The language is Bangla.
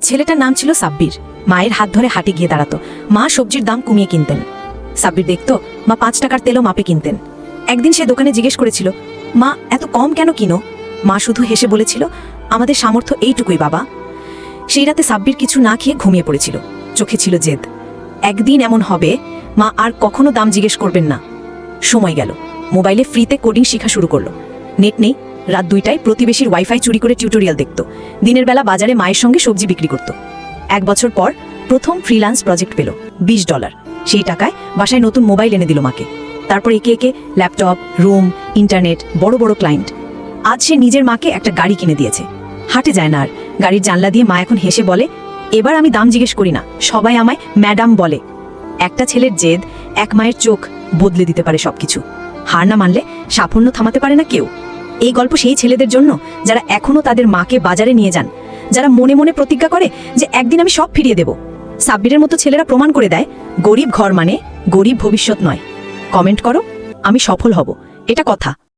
ছেলেটার নাম ছিল সাব্বির। মায়ের হাত ধরে হাটে গিয়ে দাঁড়াতো। মা সবজির দাম কমিয়ে কিনতেন। সাব্বির দেখতো মা 5 টাকার তেলও মাপে কিনতেন। একদিন সে দোকানে জিজ্ঞেস করেছিল, মা এত কম কেন কিনো? মা শুধু হেসে বলেছিল, আমাদের সামর্থ্য এইটুকুই বাবা। সেই রাতে সাব্বির কিছু না খেয়ে ঘুমিয়ে পড়েছিল। চোখে ছিল জেদ। একদিন এমন হবে মা আর কখনো দাম জিজ্ঞেস করবেন না। সময় গেল। মোবাইলে ফ্রিতে কোডিং শেখা শুরু করলো। নেট নেই। রাত 2টায় প্রতিবেশীর ওয়াইফাই চুরি করে টিউটোরিয়াল দেখত। দিনের বেলা বাজারে মায়ের সঙ্গে সবজি বিক্রি করত। 1 বছর পর প্রথম ফ্রিল্যান্স প্রজেক্ট পেল, $20। সেই টাকায় বাসায় নতুন মোবাইল এনে দিল মাকে। তারপর একে একে ল্যাপটপ, রুম, ইন্টারনেট, বড় বড় ক্লায়েন্ট। আজ সে নিজের মাকে একটা গাড়ি কিনে দিয়েছে। হাটে যায় না আর। গাড়ির জানলা দিয়ে মা এখন হেসে বলে, এবার আমি দাম জিজ্ঞেস করি না, সবাই আমায় ম্যাডাম বলে। একটা ছেলের জেদ, এক মায়ের চোখ বদলে দিতে পারে সবকিছু। হার না মানলে সাফল্য থামাতে পারে না কেউ। এই গল্প সেই ছেলেদের জন্য যারা এখনো তাদের মাকে বাজারে নিয়ে যান, যারা মনে মনে প্রতিজ্ঞা করে যে একদিন আমি সব ফিরিয়ে দেব। সাব্বিরের মতো ছেলেরা প্রমাণ করে দেয়, গরিব ঘর মানে গরিব ভবিষ্যৎ নয়। কমেন্ট করো, আমি সফল হব, এটা কথা।